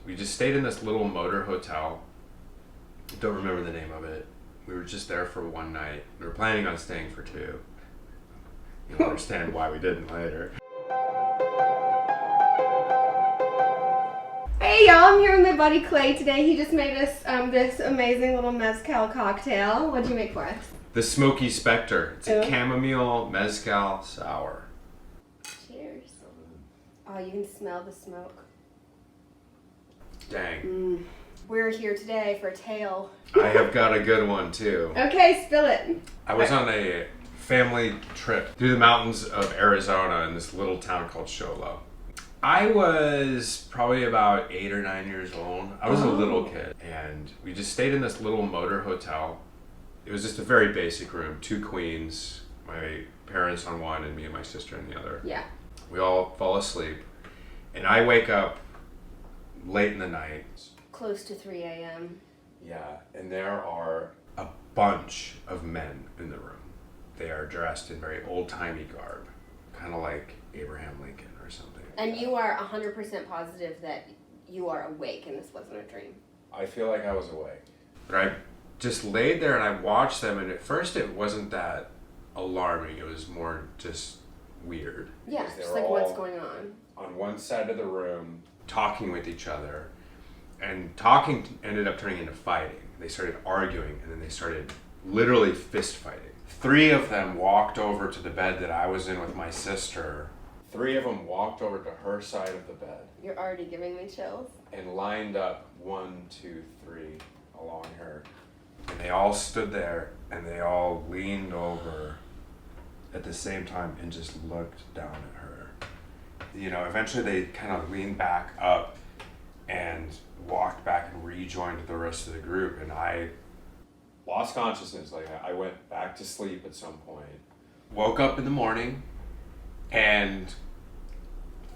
we just stayed in this little motor hotel. Don't remember the name of it. We were just there for one night. We were planning on staying for two. You'll understand why we didn't later. Hey y'all, I'm here with my buddy Clay today. He just made us this amazing little mezcal cocktail. What'd you make for us? The Smoky Spectre. It's a chamomile mezcal sour. Cheers. Oh, you can smell the smoke. Dang. We're here today for a tale. I have got a good one too. Okay, spill it. I was on a family trip through the mountains of Arizona in this little town called Show Low. I was probably about 8 or 9 years old. I was a little kid, and we just stayed in this little motor hotel. It was just a very basic room, 2 queens, my parents on one and me and my sister on the other. Yeah. We all fall asleep, and I wake up late in the night. Close to 3 a.m. Yeah, and there are a bunch of men in the room. They are dressed in very old-timey garb, kind of like Abraham Lincoln or something. And you are 100% positive that you are awake and this wasn't a dream. I feel like I was awake. But I just laid there and I watched them, and at first it wasn't that alarming. It was more just weird. Yeah, just like what's going on. On one side of the room, talking with each other, and talking ended up turning into fighting. They started arguing, and then they started literally fist fighting. 3 of them walked over to the bed that I was in with my sister. 3 of them walked over to her side of the bed. You're already giving me chills. And lined up 1, 2, 3 along her. And they all stood there and they all leaned over at the same time and just looked down at her. You know, eventually they kind of leaned back up and walked back and rejoined the rest of the group, and I lost consciousness. Like, I went back to sleep at some point. Woke up in the morning, and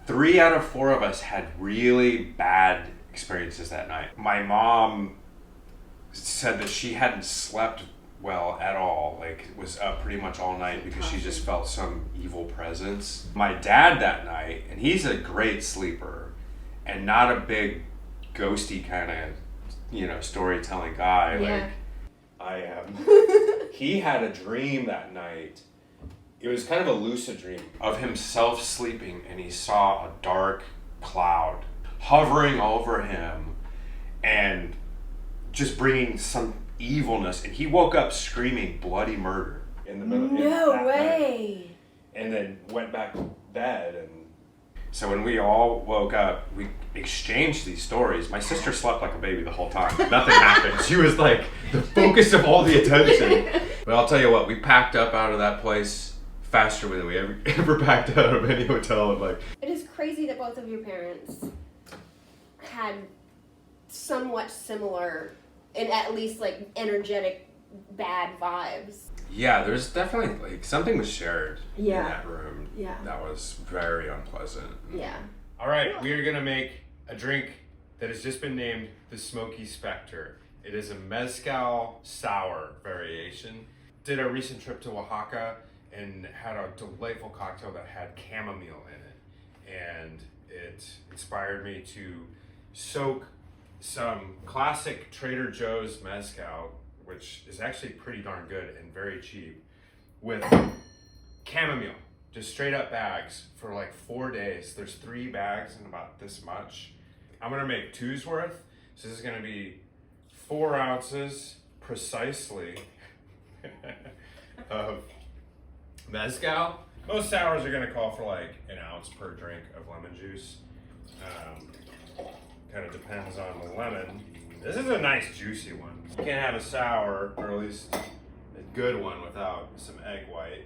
3 out of 4 of us had really bad experiences that night. My mom said that she hadn't slept well at all, like was up pretty much all night because she just felt some evil presence. My dad that night, and he's a great sleeper and not a big ghosty kind of, you know, storytelling guy. Yeah. Like I am. He had a dream that night. It was kind of a lucid dream of himself sleeping, and he saw a dark cloud hovering over him and just bringing some evilness. And he woke up screaming bloody murder in the middle. No way. Night. And then went back to bed. And so when we all woke up, we exchanged these stories. My sister slept like a baby the whole time. Nothing happened. She was like the focus of all the attention. But I'll tell you what, we packed up out of that place faster than we ever packed out of any hotel. And like, it is crazy that both of your parents had somewhat similar and at least like energetic bad vibes. yeah, there's definitely like something was shared in Yeah. that room. Yeah. That was very unpleasant. Yeah. All right, we are gonna make a drink that has just been named the Smoky Spectre. It is a mezcal sour variation. Did a recent trip to Oaxaca and had a delightful cocktail that had chamomile in it. And it inspired me to soak some classic Trader Joe's mezcal, which is actually pretty darn good and very cheap, with chamomile. Just straight up bags for like 4 days. There's 3 bags and about this much. I'm gonna make 2's worth. So this is gonna be 4 ounces precisely of mezcal. Most sours are gonna call for like an ounce per drink of lemon juice. Kind of depends on the lemon. This is a nice juicy one. You can't have a sour, or at least a good one, without some egg white.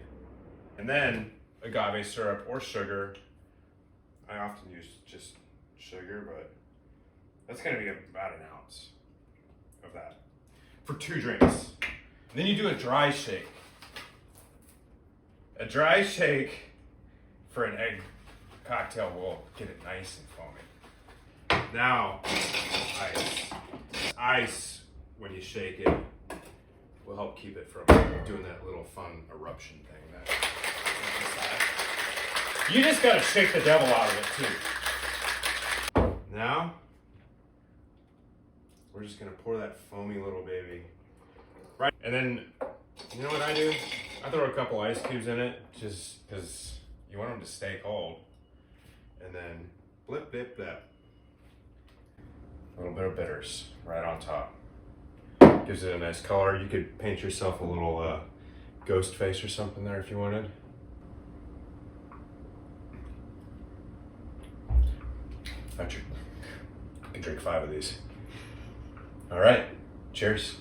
And then agave syrup or sugar. I often use just sugar, but that's gonna be about an ounce of that for 2 drinks. And then you do a dry shake. A dry shake for an egg cocktail will get it nice and foamy. Now, ice. Ice, when you shake it, will help keep it from doing that little fun eruption thing. You just gotta shake the devil out of it too. Now, we're just gonna pour that foamy little baby right. And then, you know what I do? I throw a couple ice cubes in it just because you want them to stay cold. And then blip, blip, blip. A little bit of bitters right on top. Gives it a nice color. You could paint yourself a little ghost face or something there if you wanted. I could drink 5 of these. All right, cheers.